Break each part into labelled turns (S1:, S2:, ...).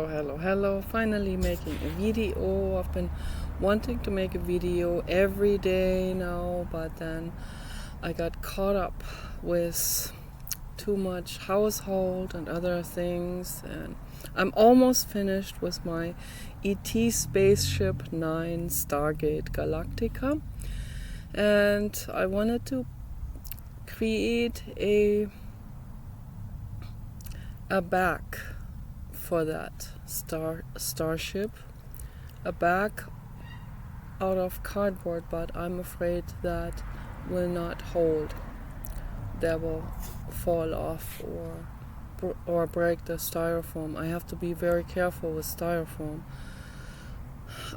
S1: Hello. Finally making a video. I've been wanting to make a video every day now, but then I got caught up with too much household and other things, and I'm almost finished with my ET Spaceship 9 Stargate Galactica, and I wanted to create a back for that starship, a back out of cardboard, but I'm afraid that will not hold. That will fall off or break the styrofoam. I have to be very careful with styrofoam.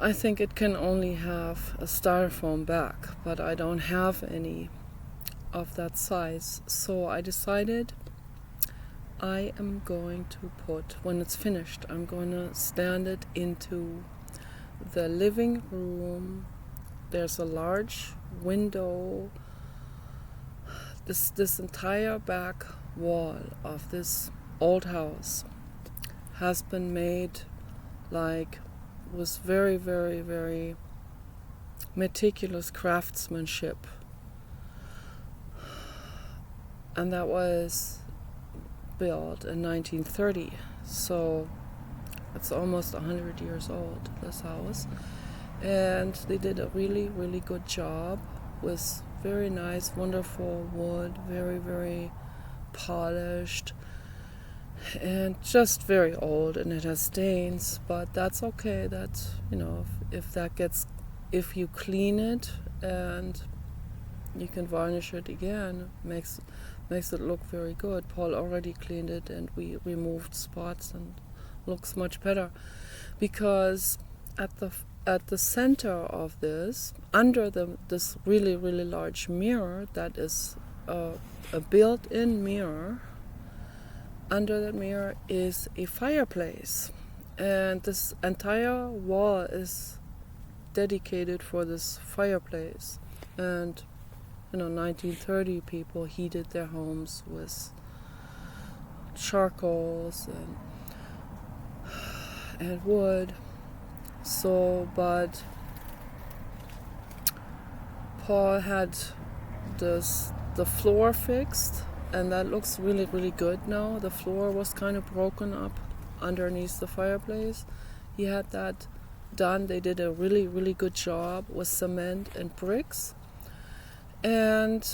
S1: I think it can only have a styrofoam back, but I don't have any of that size, so I decided I am going to put, when it's finished, I'm going to stand it into the living room. There's a large window. This entire back wall of this old house has been made with very, very, very meticulous craftsmanship. And that was built in 1930, so it's almost 100 years old, this house, and they did a really, really good job with very nice, wonderful wood, very, very polished, and just very old, and it has stains, but that's okay. That's, if you clean it and you can varnish it again, makes it look very good. Paul already cleaned it and we removed spots and looks much better, because at the center of this, under this really, really large mirror, that is a built-in mirror, under that mirror is a fireplace, and this entire wall is dedicated for this fireplace. And 1930 people heated their homes with charcoals and wood. So, but Paul had the floor fixed, and that looks really, really good now. The floor was kind of broken up underneath the fireplace. He had that done. They did a really, really good job with cement and bricks. And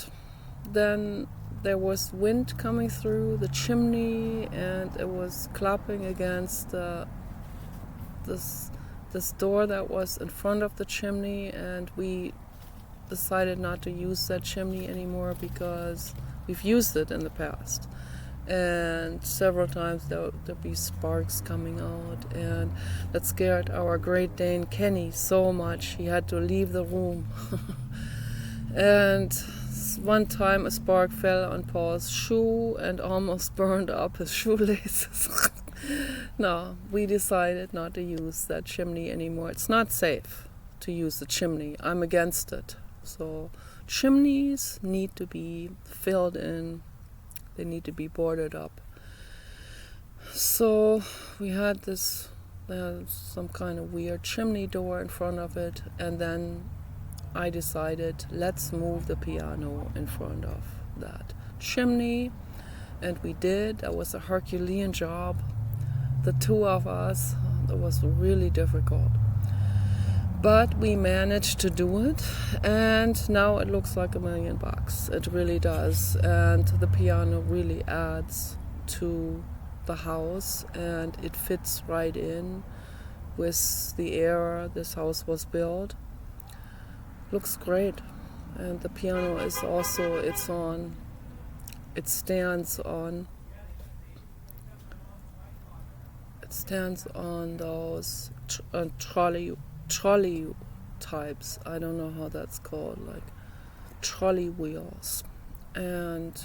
S1: then there was wind coming through the chimney, and it was clapping against this door that was in front of the chimney, and we decided not to use that chimney anymore because we've used it in the past, and several times there'd be sparks coming out, and that scared our Great Dane Kenny so much he had to leave the room. And one time a spark fell on Paul's shoe and almost burned up his shoelaces. No, we decided not to use that chimney anymore. It's not safe to use the chimney. I'm against it. So chimneys need to be filled in. They need to be boarded up. So we had some kind of weird chimney door in front of it, and then I decided, let's move the piano in front of that chimney, and we did. That was a Herculean job. The two of us, that was really difficult. But we managed to do it, and now it looks like $1 million. It really does, and the piano really adds to the house, and it fits right in with the era this house was built. Looks great, and the piano is also, it stands on those trolley types. I don't know how that's called, like trolley wheels, and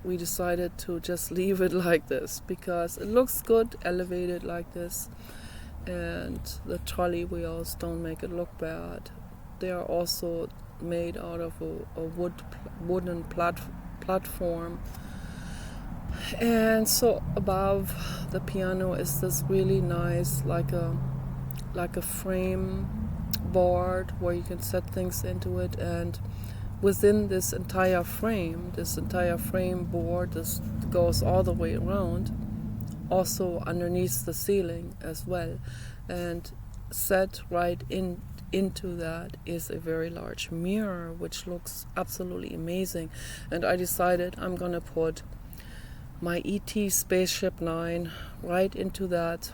S1: we decided to just leave it like this because it looks good elevated like this, and the trolley wheels don't make it look bad. They are also made out of a wooden platform, And so above the piano is this really nice, like a frame board where you can set things into it, and within this entire frame board, this goes all the way around, also underneath the ceiling as well, and set right into that is a very large mirror, which looks absolutely amazing. And I decided I'm gonna put my ET Spaceship Nine right into that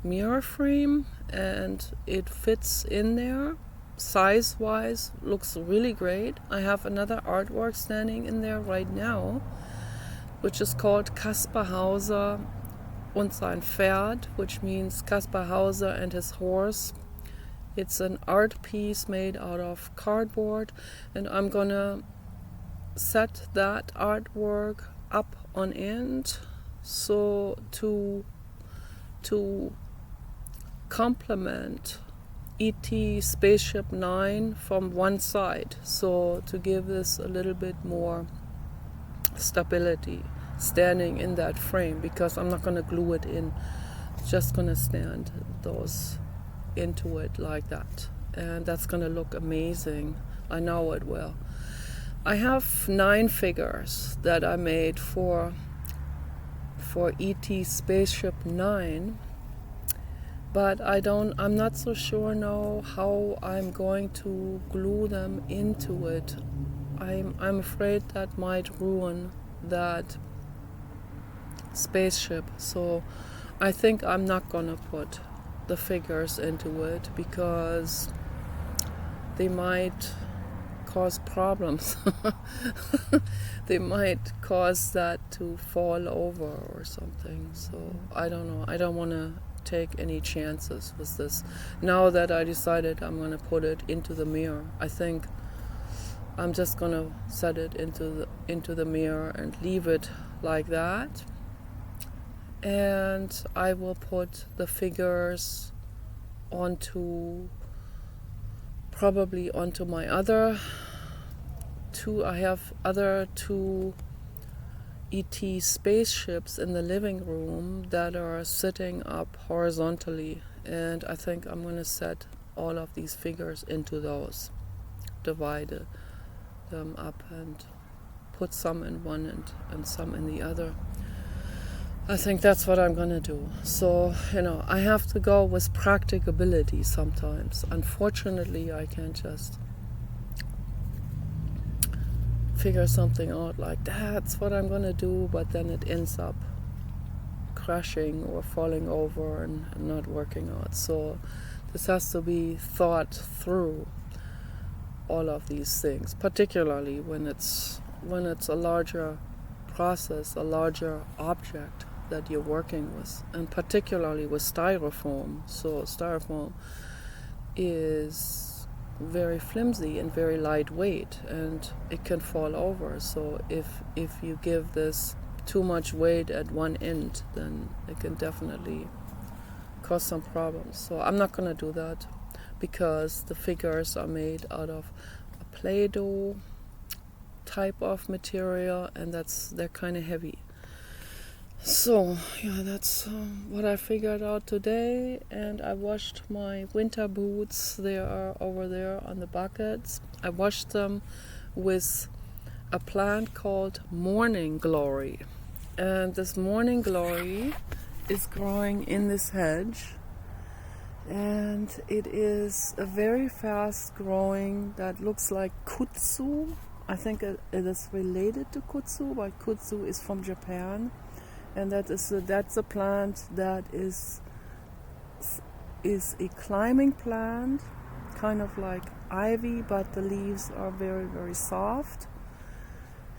S1: mirror frame, and it fits in there size wise, looks really great. I have another artwork standing in there right now, which is called Kaspar Hauser und sein Pferd, which means Kaspar Hauser and his horse. It's an art piece made out of cardboard, and I'm gonna set that artwork up on end, so to complement ET Spaceship Nine from one side, so to give this a little bit more stability standing in that frame, because I'm not going to glue it in, just going to stand those into it like that, and that's going to look amazing. I know it will. I have 9 figures that I made for ET Spaceship Nine, but I'm not so sure now how I'm going to glue them into it. I'm afraid that might ruin that spaceship, so I think I'm not gonna put the figures into it, because they might cause problems. They might cause that to fall over or something, so I don't know. I don't want to take any chances with this. Now that I decided I'm going to put it into the mirror, I think I'm just going to set it into the mirror and leave it like that. And I will put the figures probably onto my other two. I have other 2 ET spaceships in the living room that are sitting up horizontally, and I think I'm going to set all of these figures into those, divide them up and put some in one and some in the other. I think that's what I'm going to do. So, I have to go with practicability sometimes. Unfortunately, I can't just figure something out like that's what I'm going to do, but then it ends up crashing or falling over and not working out. So this has to be thought through, all of these things, particularly when it's a larger process, a larger object that you're working with, and particularly with styrofoam. So styrofoam is very flimsy and very lightweight, and it can fall over. So if you give this too much weight at one end, then it can definitely cause some problems. So I'm not going to do that, because the figures are made out of a Play-Doh type of material, and they're kind of heavy. So that's what I figured out today. And I washed my winter boots. They are over there on the buckets. I washed them with a plant called Morning Glory, and this Morning Glory is growing in this hedge, and it is a very fast growing that looks like kudzu. I think it is related to kudzu, but kudzu is from Japan. And that's a plant that is a climbing plant, kind of like ivy, but the leaves are very, very soft.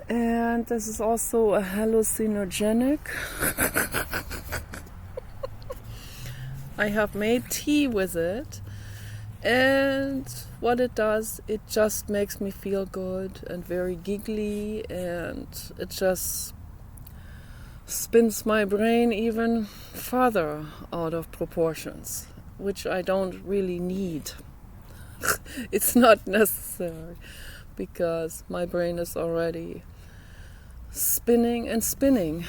S1: And this is also a hallucinogenic. I have made tea with it, and what it does, it just makes me feel good and very giggly, and it just spins my brain even further out of proportions, which I don't really need. It's not necessary, because my brain is already spinning and spinning,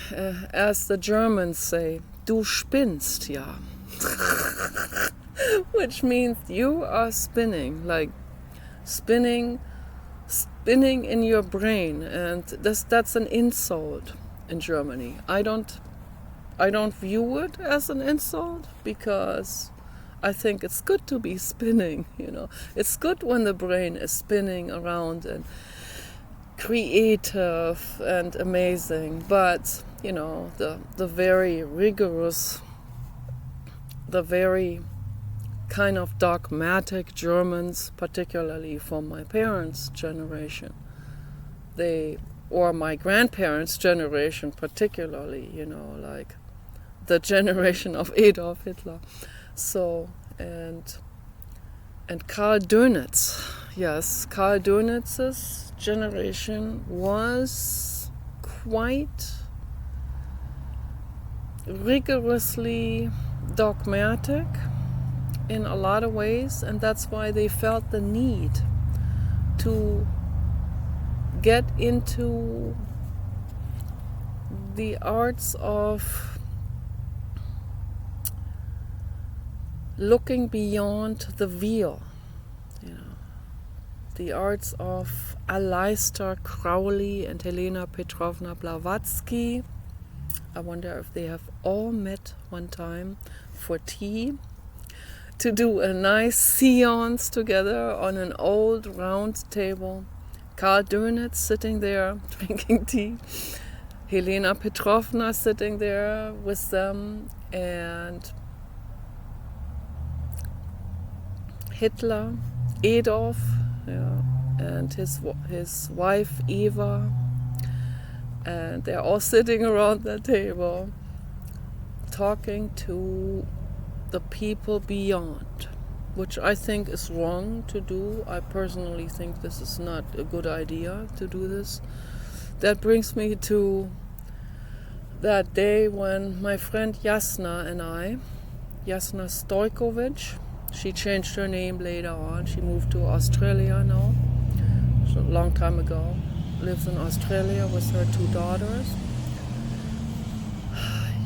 S1: as the Germans say, du spinnst, ja. Which means you are spinning, like spinning in your brain, and that's an insult in Germany. I don't view it as an insult, because I think it's good to be spinning, It's good when the brain is spinning around and creative and amazing, but the very rigorous, the very kind of dogmatic Germans, particularly from my parents' generation, or my grandparents' generation particularly, like the generation of Adolf Hitler. So, and Karl Dönitz, yes, Karl Dönitz's generation was quite rigorously dogmatic in a lot of ways, and that's why they felt the need to get into the arts of looking beyond the veil, the arts of Aleister Crowley and Helena Petrovna Blavatsky. I wonder if they have all met one time for tea, to do a nice seance together on an old round table. Karl Dönitz sitting there drinking tea, Helena Petrovna sitting there with them, and Hitler, Adolf, and his wife Eva, and they're all sitting around the table talking to the people beyond, which I think is wrong to do. I personally think this is not a good idea to do this. That brings me to that day when my friend Jasna and I, Jasna Stojkovic, she changed her name later on. She moved to Australia now, a long time ago. Lives in Australia with her 2 daughters.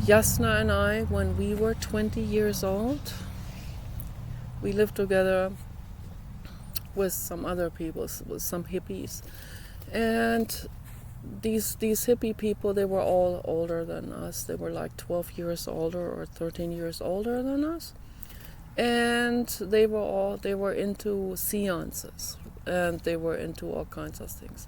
S1: Jasna and I, when we were 20 years old, we lived together with some other people, with some hippies. And these hippie people, they were all older than us. They were like 12 years older or 13 years older than us. And they were into seances, and they were into all kinds of things.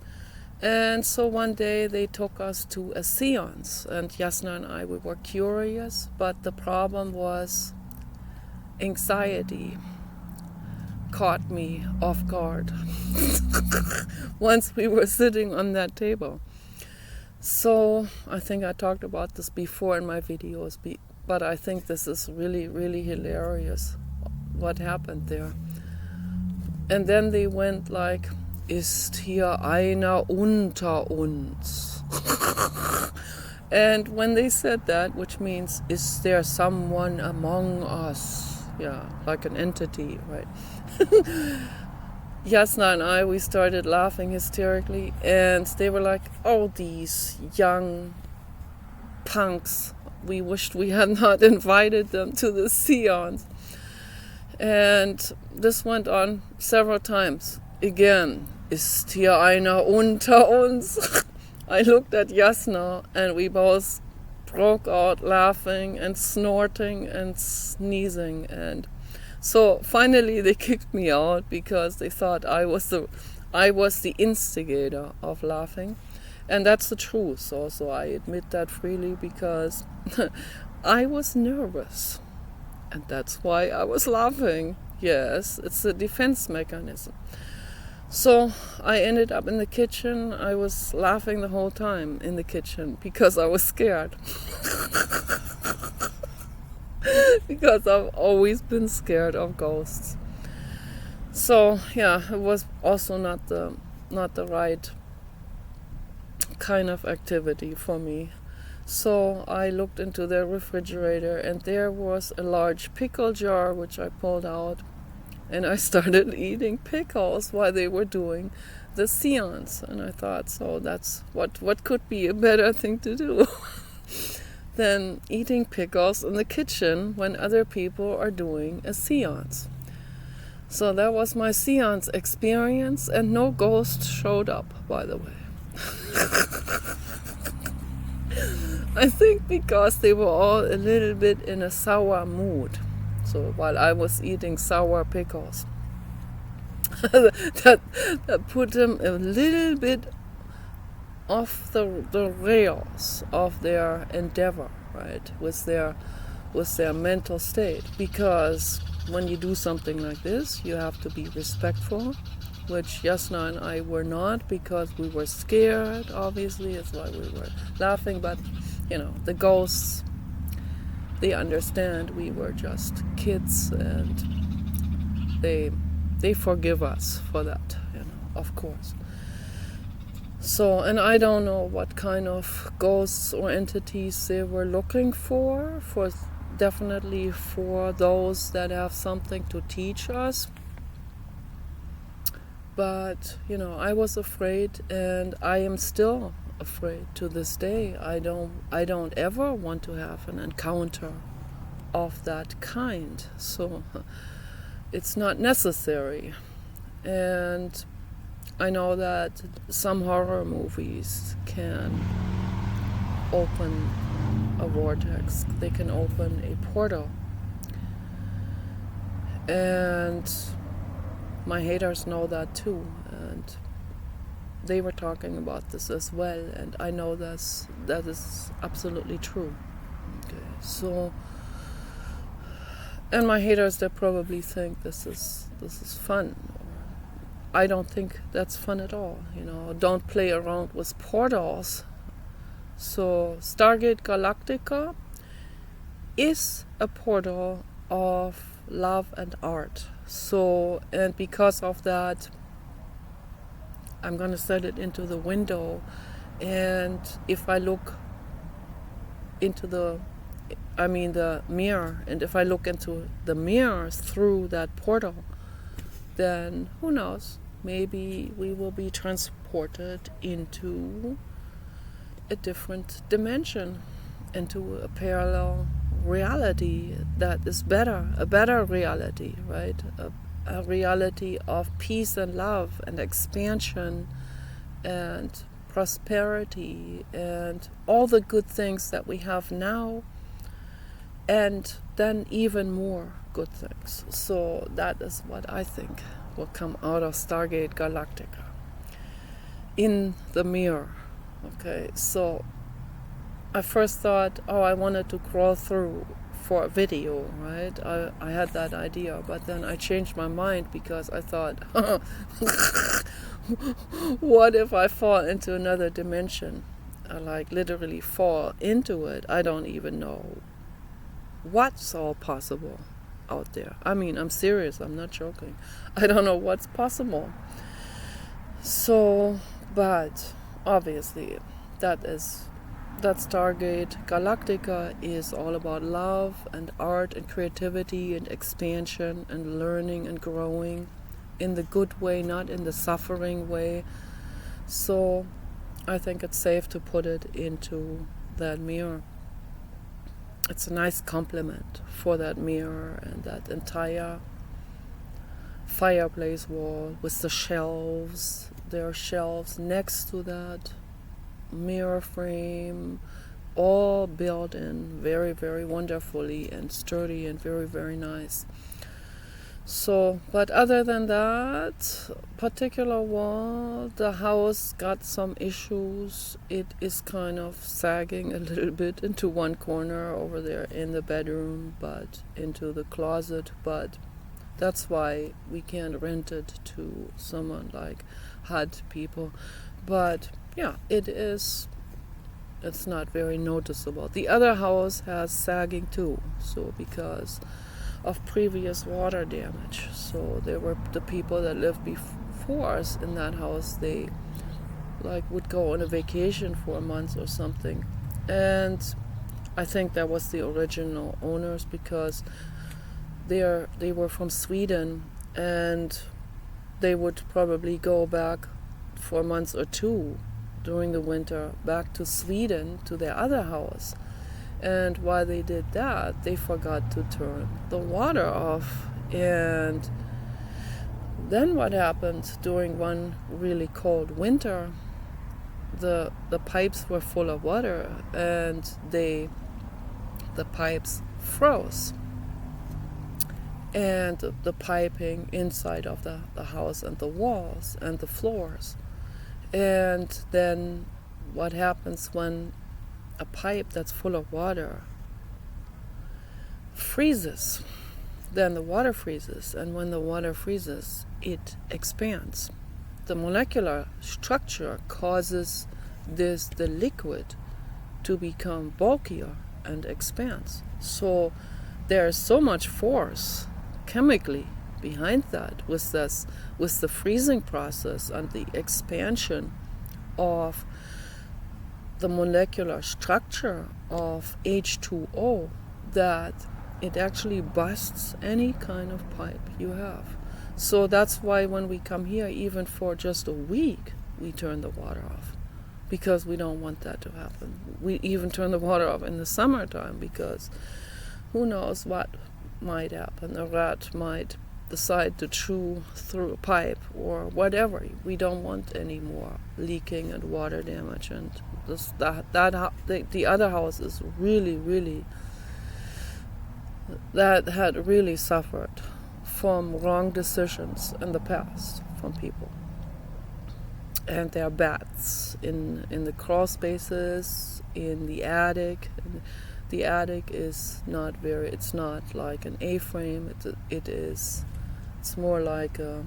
S1: And so one day they took us to a seance, and Jasna and I, we were curious, but the problem was anxiety caught me off guard once we were sitting on that table. So I think I talked about this before in my videos, but I think this is really, really hilarious what happened there. And then they went like, ist hier einer unter uns? And when they said that, which means, is there someone among us? Yeah, like an entity, right? Jasna and I, we started laughing hysterically, and they were like, oh, these young punks, we wished we had not invited them to the seance. And this went on several times. Again, ist hier einer unter uns? I looked at Jasna, and we both broke out laughing and snorting and sneezing. And so finally they kicked me out because they thought I was the instigator of laughing. And that's the truth also. I admit that freely, because I was nervous. And that's why I was laughing. Yes, it's a defense mechanism. So I ended up in the kitchen. I was laughing the whole time in the kitchen because I was scared. Because I've always been scared of ghosts. So yeah, it was also not the right kind of activity for me. So I looked into the refrigerator, and there was a large pickle jar which I pulled out, and I started eating pickles while they were doing the seance. And I thought, so that's what could be a better thing to do than eating pickles in the kitchen when other people are doing a seance. So that was my seance experience, and no ghost showed up, by the way. I think because they were all a little bit in a sour mood. So while I was eating sour pickles, that put them a little bit off the rails of their endeavor, right, with their mental state. Because when you do something like this, you have to be respectful, which Jasna and I were not, because we were scared, obviously. That's why we were laughing. But, the ghosts, they understand we were just kids, and they forgive us for that, of course. So, and I don't know what kind of ghosts or entities they were looking for definitely for those that have something to teach us. But, I was afraid, and I am still afraid to this day. I don't ever want to have an encounter of that kind. So it's not necessary. And I know that some horror movies can open a vortex. They can open a portal. And my haters know that too. And they were talking about this as well. And I know that is absolutely true. Okay, so, and my haters, they probably think this is fun. I don't think that's fun at all. Don't play around with portals. So Stargate Galactica is a portal of love and art. So, and because of that, I'm gonna set it into the window, and if I look into the mirror, and if I look into the mirrors through that portal, then who knows? Maybe we will be transported into a different dimension, into a parallel reality that is a better reality, right? A reality of peace and love and expansion and prosperity and all the good things that we have now, and then even more good things. So that is what I think will come out of Stargate Galactica. In the mirror. Okay, so I first thought, I wanted to crawl through for a video, right? I had that idea, but then I changed my mind because I thought, what if I fall into another dimension? I literally fall into it. I don't even know what's all possible out there. I'm serious, I'm not joking. I don't know what's possible. So, but obviously that Stargate Galactica is all about love and art and creativity and expansion and learning and growing in the good way, not in the suffering way. So I think it's safe to put it into that mirror. It's a nice compliment for that mirror and that entire fireplace wall with the shelves. There are shelves next to that mirror frame, all built in very, very wonderfully and sturdy and very, very nice. So, but other than that particular wall, the house got some issues. It is kind of sagging a little bit into one corner over there in the bedroom, but into the closet, but that's why we can't rent it to someone like HUD people. But yeah, it's not very noticeable. The other house has sagging too, so because of previous water damage. So there were the people that lived before us in that house, they would go on a vacation for a month or something. And I think that was the original owners, because they were from Sweden, and they would probably go back for a month or two during the winter back to Sweden to their other house. And while they did that, they forgot to turn the water off. And then what happened during one really cold winter, the pipes were full of water, and the pipes froze. And the piping inside of the house and the walls and the floors. And then what happens when a pipe that's full of water freezes? Then the water freezes, and when the water freezes, it expands. The molecular structure causes the liquid to become bulkier and expands. So there is so much force chemically behind that with the freezing process and the expansion of the molecular structure of H2O that it actually busts any kind of pipe you have. So that's why when we come here, even for just a week, we turn the water off, because we don't want that to happen. We even turn the water off in the summertime because who knows what might happen. A rat might decide to chew through a pipe or whatever. We don't want any more leaking and water damage. And the other house is really that had really suffered from wrong decisions in the past from people. And there are bats in the crawl spaces, in the attic. The attic is not it's not like an A-frame. It's more like a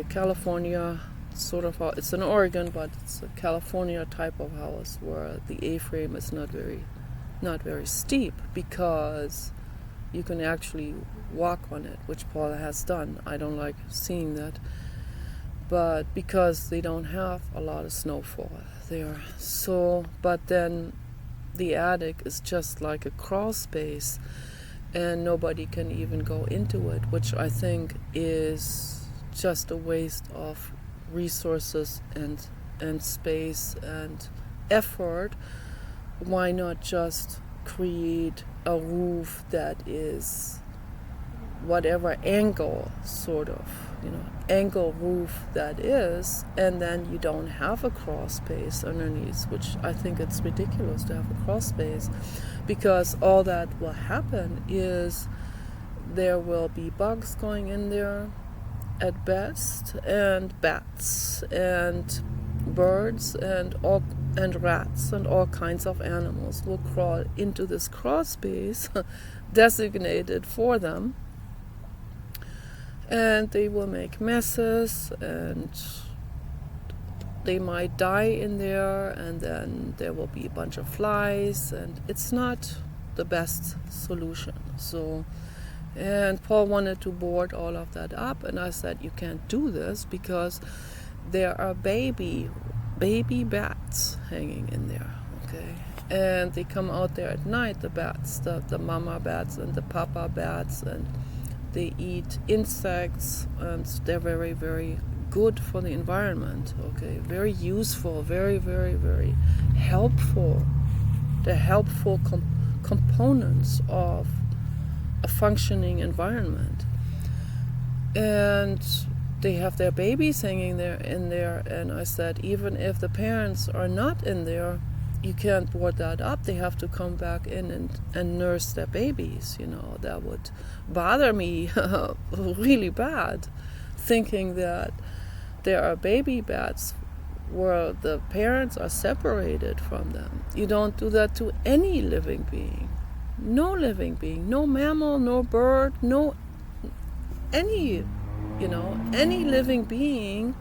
S1: California sort of house. It's in Oregon, but it's a California type of house where the A-frame is not very steep, because you can actually walk on it, which Paula has done. I don't like seeing that, but because they don't have a lot of snowfall there. So, but then the attic is just like a crawl space, and nobody can even go into it, which I think is just a waste of resources and space and effort. Why not just create a roof that is whatever angle, sort of, angle roof that is, and then you don't have a crawl space underneath, which I think it's ridiculous to have a crawl space, because all that will happen is there will be bugs going in there at best, and bats and birds and rats and all kinds of animals will crawl into this crawl space designated for them, and they will make messes, and they might die in there, and then there will be a bunch of flies, and it's not the best solution. So, and Paul wanted to board all of that up, and I said, you can't do this because there are baby bats hanging in there, okay? And they come out there at night, the bats, the mama bats and the papa bats, and they eat insects, and they're very, very good for the environment, okay? Very useful, very, very, very helpful. They're helpful components of a functioning environment. And they have their babies hanging in there, and I said, even if the parents are not in there, you can't board that up. They have to come back in and nurse their babies. That would bother me really bad, thinking that there are baby bats where the parents are separated from them. You don't do that to any living being. No living being, no mammal, no bird, no any living being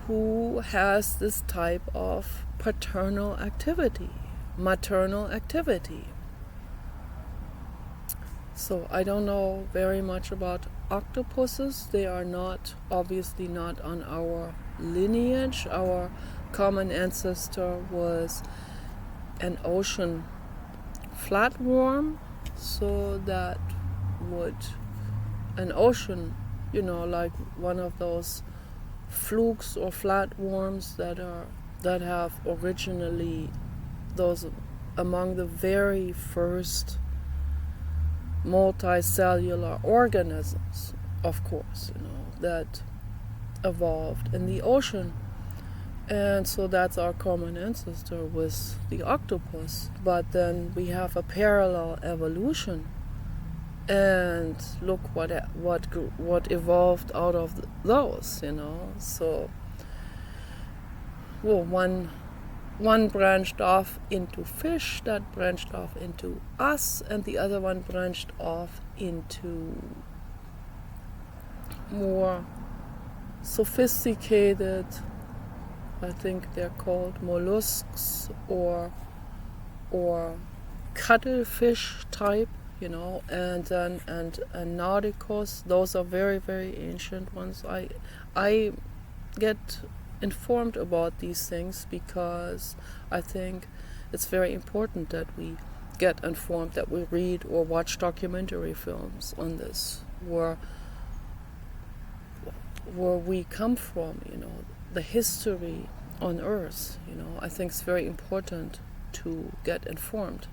S1: who has this type of paternal activity, maternal activity. So I don't know very much about octopuses. They are obviously not on our lineage. Our common ancestor was an ocean flatworm, so that would an ocean, like one of those flukes or flatworms that have originally those among the very first multicellular organisms, of course, that evolved in the ocean. And so that's our common ancestor with the octopus. But then we have a parallel evolution, and look what evolved out of those. So, well, one branched off into fish, that branched off into us, and the other one branched off into more sophisticated, I think they're called mollusks or cuttlefish type, and then and Nauticus. Those are very, very ancient ones. I get informed about these things because I think it's very important that we get informed, that we read or watch documentary films on this, where we come from, the history on Earth. I think it's very important to get informed.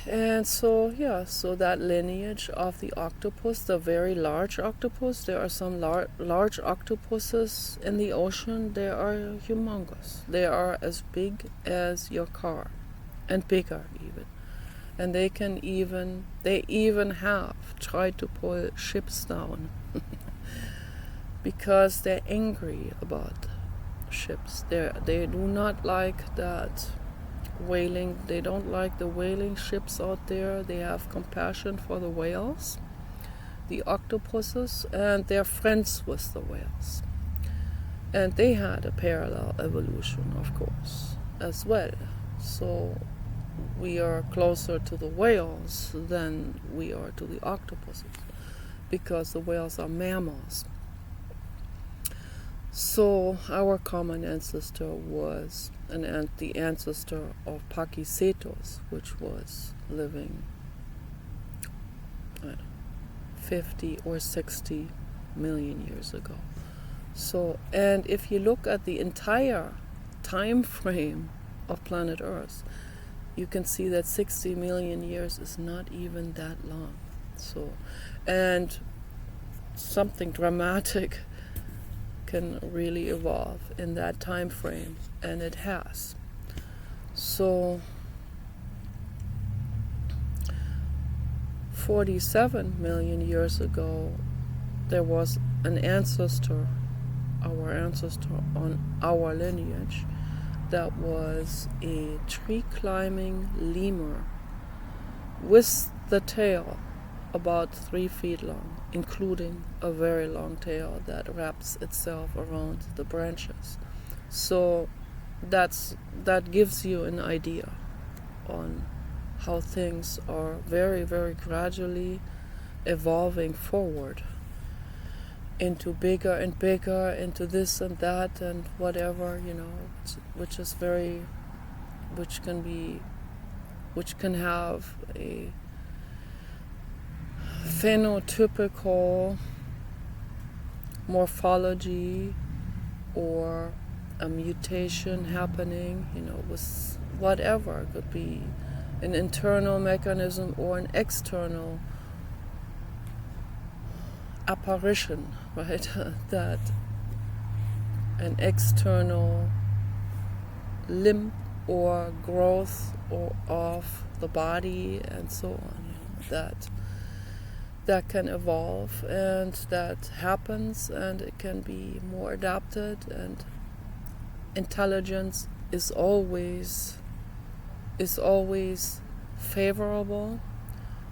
S1: And so that lineage of the octopus, the very large octopus, there are some large octopuses in the ocean. They are humongous. They are as big as your car, and bigger even. And they even have tried to pull ships down because they're angry about ships. They do not like that whaling. They don't like the whaling ships out there. They have compassion for the whales, the octopuses, and they're friends with the whales. And they had a parallel evolution, of course, as well. So we are closer to the whales than we are to the octopuses, because the whales are mammals. So our common ancestor was the ancestor of Pachycetus, which was living 50 or 60 million years ago. So, and if you look at the entire time frame of planet Earth, you can see that 60 million years is not even that long. So, and something dramatic can really evolve in that time frame, and it has. So 47 million years ago, there was an ancestor, our ancestor on our lineage, that was a tree-climbing lemur with the tail about 3 feet long, including a very long tail that wraps itself around the branches. So that gives you an idea on how things are very, very gradually evolving forward into bigger and bigger, into this and that and whatever, which can have a phenotypical morphology or a mutation happening, with whatever. It could be an internal mechanism or an external apparition, right? That an external limb or growth of the body and so on, that can evolve, and that happens, and it can be more adapted, and intelligence is always favorable,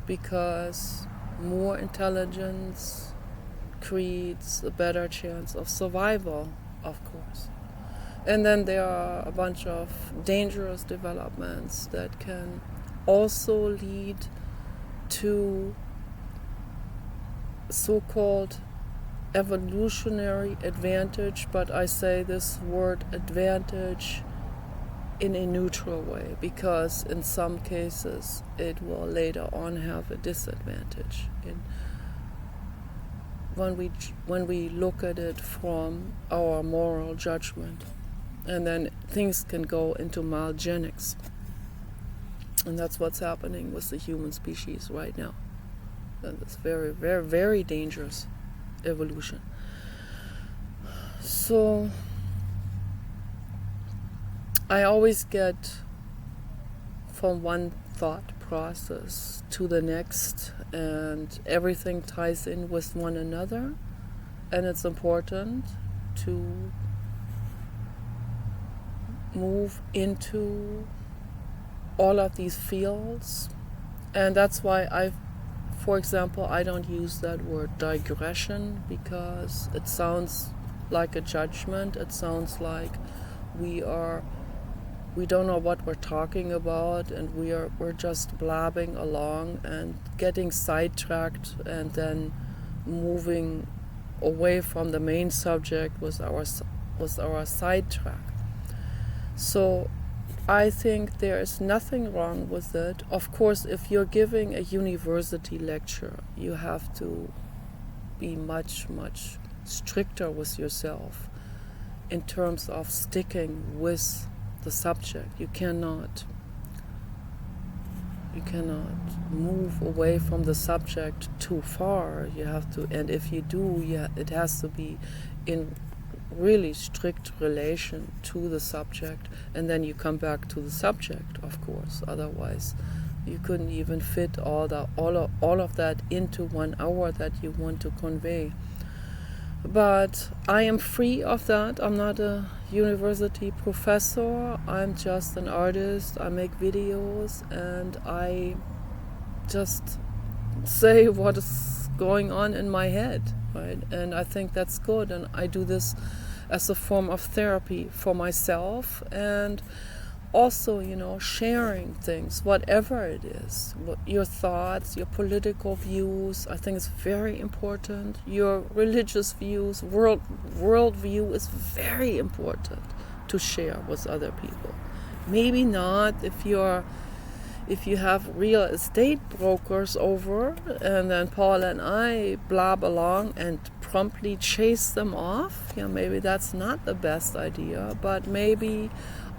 S1: because more intelligence creates a better chance of survival, of course. And then there are a bunch of dangerous developments that can also lead to so-called evolutionary advantage, but I say this word advantage in a neutral way, because in some cases it will later on have a disadvantage when we look at it from our moral judgment, and then things can go into malgenics, and that's what's happening with the human species right now. And it's very, very, very dangerous evolution. So I always get from one thought process to the next, and everything ties in with one another, and it's important to move into all of these fields. And that's why for example, I don't use that word digression, because it sounds like a judgment. It sounds like we don't know what we're talking about, and we're just blabbing along and getting sidetracked, and then moving away from the main subject with our sidetrack. So I think there is nothing wrong with it. Of course, if you're giving a university lecture, you have to be much, much stricter with yourself in terms of sticking with the subject. You cannot move away from the subject too far. You have to, and if you do, it has to be in really strict relation to the subject, and then you come back to the subject, of course. Otherwise, you couldn't even fit all of that into 1 hour that you want to convey. But I am free of that. I'm not a university professor. I'm just an artist. I make videos, and I just say what is going on in my head, right? And I think that's good, and I do this as a form of therapy for myself, and also, sharing things, whatever it is, your thoughts, your political views. I think it's very important. Your religious views, worldview is very important to share with other people. Maybe not if you have real estate brokers over, and then Paul and I blab along and promptly chase them off. Maybe that's not the best idea, but maybe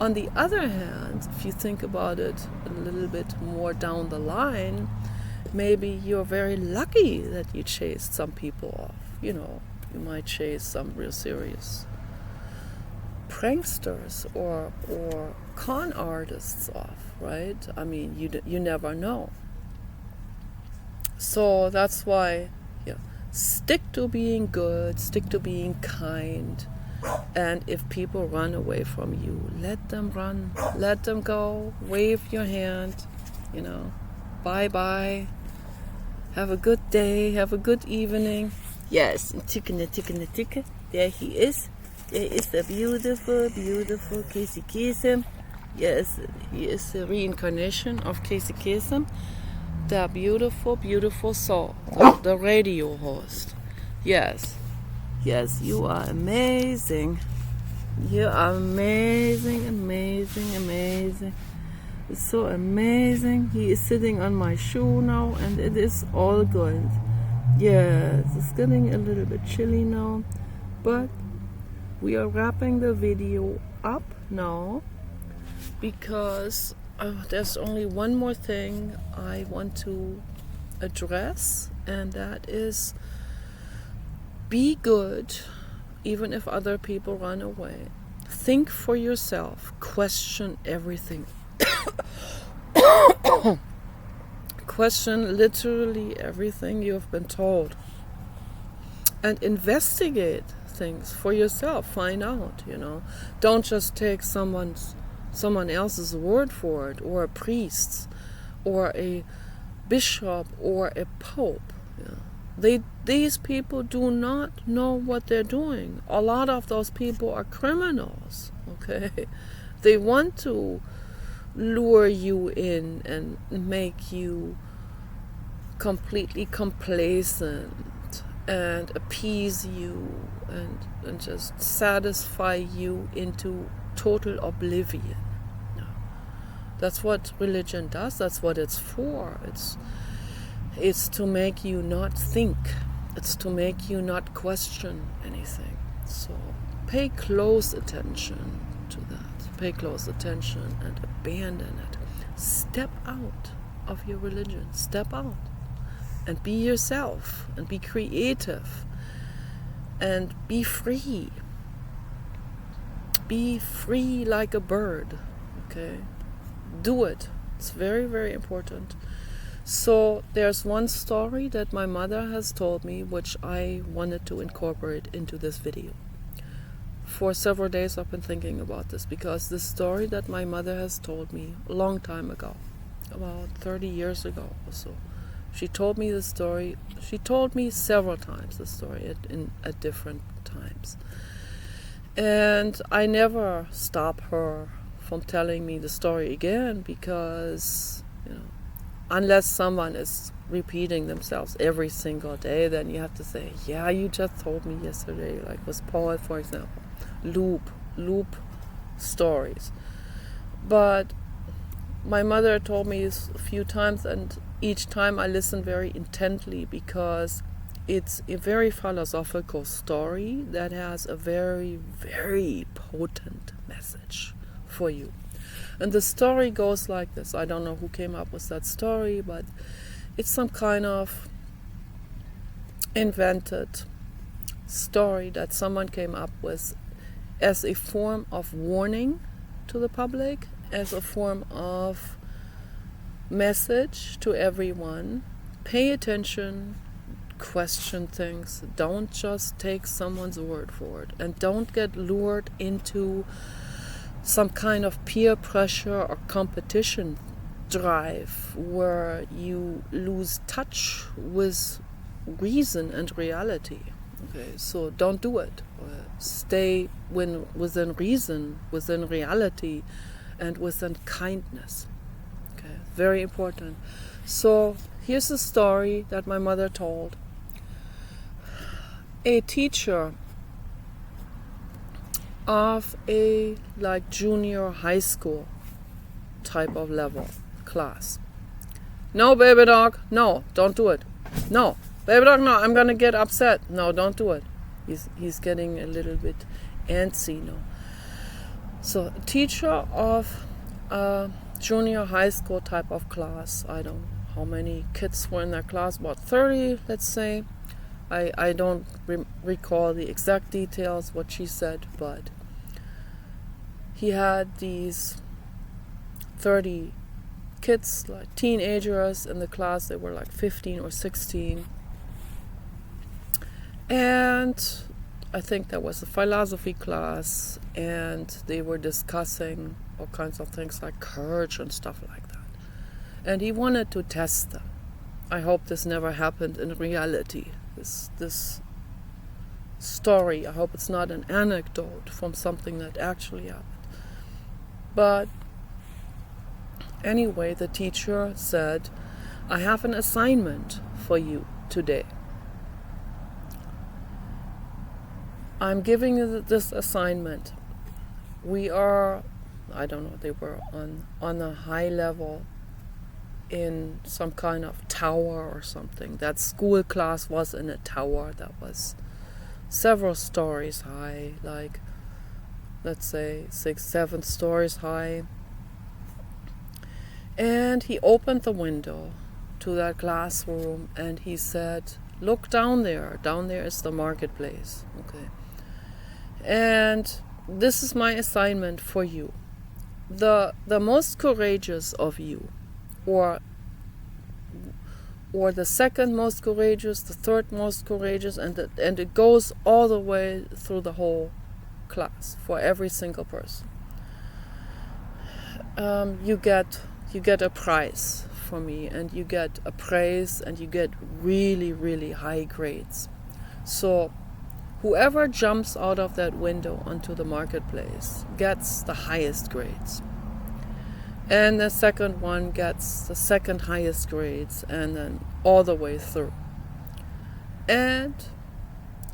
S1: on the other hand, if you think about it a little bit more down the line, maybe you're very lucky that you chased some people off. You might chase some real serious pranksters or con artists off, right? I mean, you never know. So that's why, stick to being good, stick to being kind. And if people run away from you, let them run, let them go, wave your hand, bye-bye, have a good day, have a good evening. Yes, ticka, there he is. There is the beautiful, beautiful Casey Kasem. Yes, he is the reincarnation of Casey Kasem, the beautiful, beautiful soul, the radio host. Yes, you are amazing. You are amazing, amazing, amazing. It's so amazing. He is sitting on my shoe now, and it is all good. Yes, it's getting a little bit chilly now, but we are wrapping the video up now, because there's only one more thing I want to address, and that is, be good even if other people run away. Think for yourself. Question everything. Question literally everything you have been told, and investigate things for yourself. Find out, Don't just take someone else's word for it, or a priest, or a bishop, or a pope. These people do not know what they're doing. A lot of those people are criminals, okay? They want to lure you in and make you completely complacent and appease you and just satisfy you into total oblivion. That's what religion does. That's what it's for. It's to make you not think. It's to make you not question anything. So pay close attention to that. Pay close attention and abandon it. Step out of your religion. Step out and be yourself and be creative and be free. Be free like a bird. Okay? Do it. It's very, very important. So there's one story that my mother has told me, which I wanted to incorporate into this video. For several days I've been thinking about this, because this story that my mother has told me a long time ago, about 30 years ago or so. She told me the story. She told me several times the story at different times. And I never stop her from telling me the story again, because, unless someone is repeating themselves every single day, then you have to say, yeah, you just told me yesterday, like with Paul, for example. Loop stories. But my mother told me this a few times, and each time I listened very intently, because it's a very philosophical story that has a very, very potent message for you. And the story goes like this. I don't know who came up with that story, but it's some kind of invented story that someone came up with as a form of warning to the public, as a form of message to everyone. Pay attention, question things, don't just take someone's word for it, and don't get lured into some kind of peer pressure or competition drive where you lose touch with reason and reality. Okay, so don't do it. Stay within reason, within reality, and within kindness. Okay, very important. So here's a story that my mother told. A teacher of a junior high school type of level class. No, baby dog, no, don't do it. No, baby dog, no, I'm gonna get upset. No, don't do it. He's getting a little bit antsy now. So, teacher of a junior high school type of class. I don't know how many kids were in that class, about 30, let's say. I don't recall the exact details, what she said, but he had these 30 kids, like teenagers in the class. They were like 15 or 16. And I think there was a philosophy class, and they were discussing all kinds of things like courage and stuff like that. And he wanted to test them. I hope this never happened in reality. This story, I hope it's not an anecdote from something that actually happened. But anyway, the teacher said, I have an assignment for you today. I'm giving you this assignment. We are, I don't know, they were on a high level in some kind of tower or something. That school class was in a tower that was several stories high, like let's say 6-7 stories high. And he opened the window to that classroom and he said, look down there. Down there is the marketplace. Okay. And this is my assignment for you. The most courageous of you, or the second most courageous, the third most courageous, and it goes all the way through the whole class for every single person. You get a prize from me, and you get a praise, and you get really, really high grades. So whoever jumps out of that window onto the marketplace gets the highest grades. And the second one gets the second highest grades, and then all the way through. And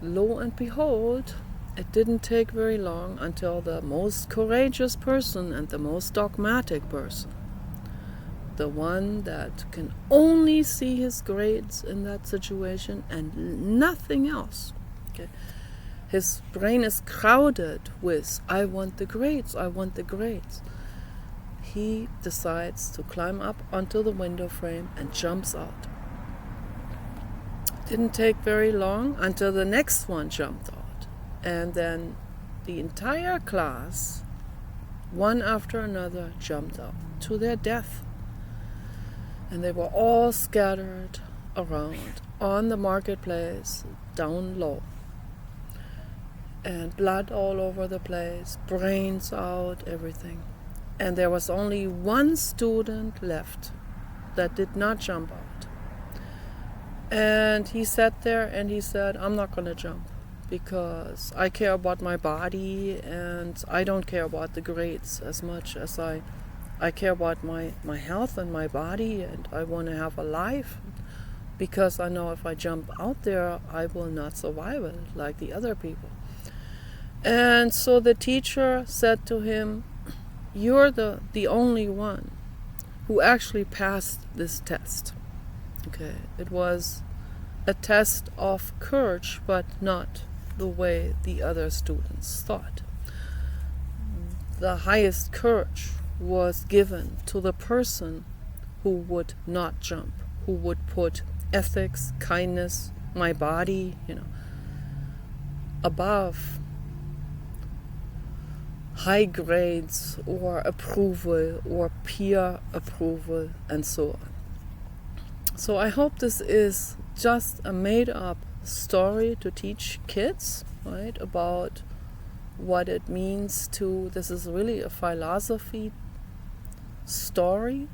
S1: lo and behold, it didn't take very long until the most courageous person and the most dogmatic person the one that can only see his grades in that situation and nothing else. Okay? His brain is crowded with, I want the grades, I want the grades. He decides to climb up onto the window frame and jumps out. Didn't take very long until the next one jumped out. And then the entire class, one after another, jumped out to their death. And they were all scattered around on the marketplace, down low. And blood all over the place, brains out, everything. And there was only one student left that did not jump out. And he sat there and he said, I'm not going to jump because I care about my body and I don't care about the grades as much as I care about my health and my body, and I want to have a life because I know if I jump out there, I will not survive it like the other people. And so the teacher said to him, you're the only one who actually passed this test. Okay, it was a test of courage, but not the way the other students thought. The highest courage was given to the person who would not jump, who would put ethics, kindness, my body, above high grades or approval or peer approval and so on. So I hope this is just a made-up story to teach kids, right, about what it means to, this is really a philosophy story,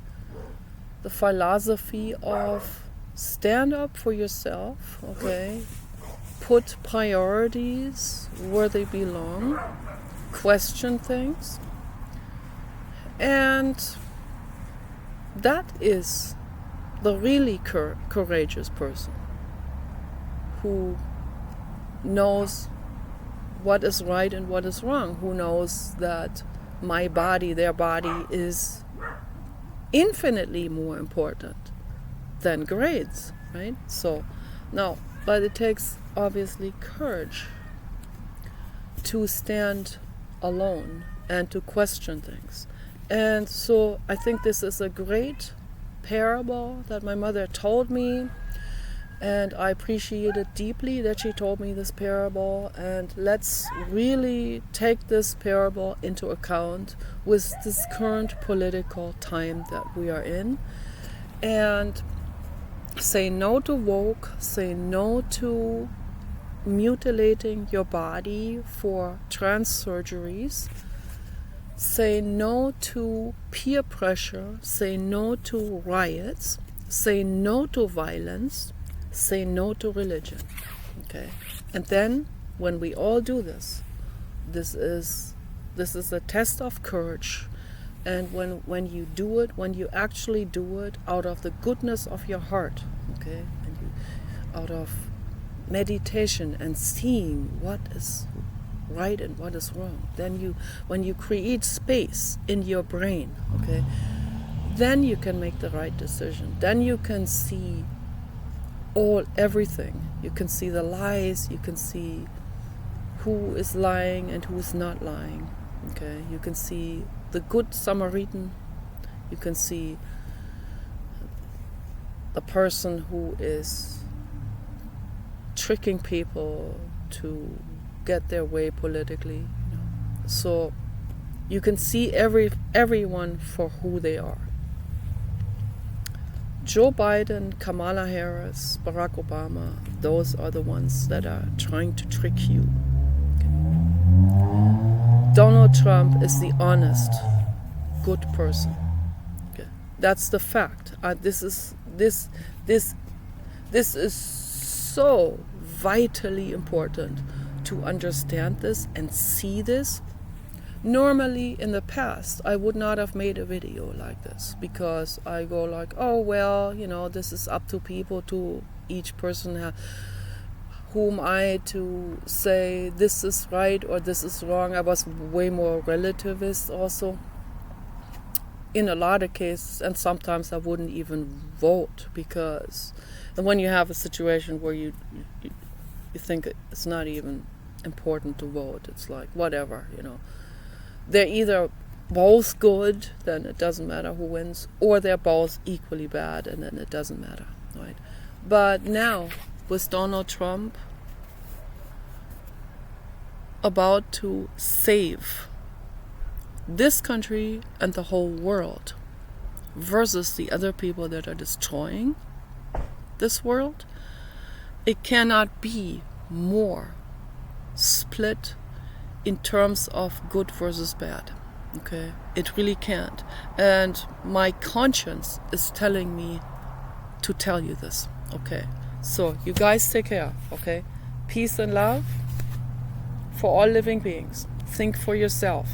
S1: the philosophy of stand up for yourself, okay, put priorities where they belong, question things, and that is the really courageous person who knows what is right and what is wrong, who knows that my body, their body, is infinitely more important than grades, right? So now, but it takes obviously courage to stand alone and to question things. And so I think this is a great parable that my mother told me, and I appreciate it deeply that she told me this parable, and let's really take this parable into account with this current political time that we are in, and say no to woke, say no to mutilating your body for trans surgeries, say no to peer pressure, say no to riots, say no to violence, say no to religion. Okay? And then when we all do this, this is a test of courage. And when you do it, when you actually do it out of the goodness of your heart, okay, and out of meditation and seeing what is right and what is wrong, then when you create space in your brain, okay, then you can make the right decision. Then you can see everything. You can see the lies, you can see who is lying and who is not lying. Okay, you can see the good Samaritan, you can see the person who is tricking people to get their way politically. So you can see everyone for who they are. Joe Biden, Kamala Harris, Barack Obama, those are the ones that are trying to trick you. Donald Trump is the honest, good person. Okay. That's the fact. This is so vitally important to understand this and see this. Normally, in the past, I would not have made a video like this because I go like, oh well, this is up to people, to each person whom I to say this is right or this is wrong. I was way more relativist also. in a lot of cases, and sometimes I wouldn't even vote, because and when you have a situation where you think it's not even important to vote, it's like whatever, they're either both good, then it doesn't matter who wins, or they're both equally bad, and then it doesn't matter, right? But now with Donald Trump about to save this country and the whole world versus the other people that are destroying this world, it cannot be more split in terms of good versus bad. Okay, it really can't. And my conscience is telling me to tell you this. Okay, so you guys take care. Okay, peace and love for all living beings. Think for yourself.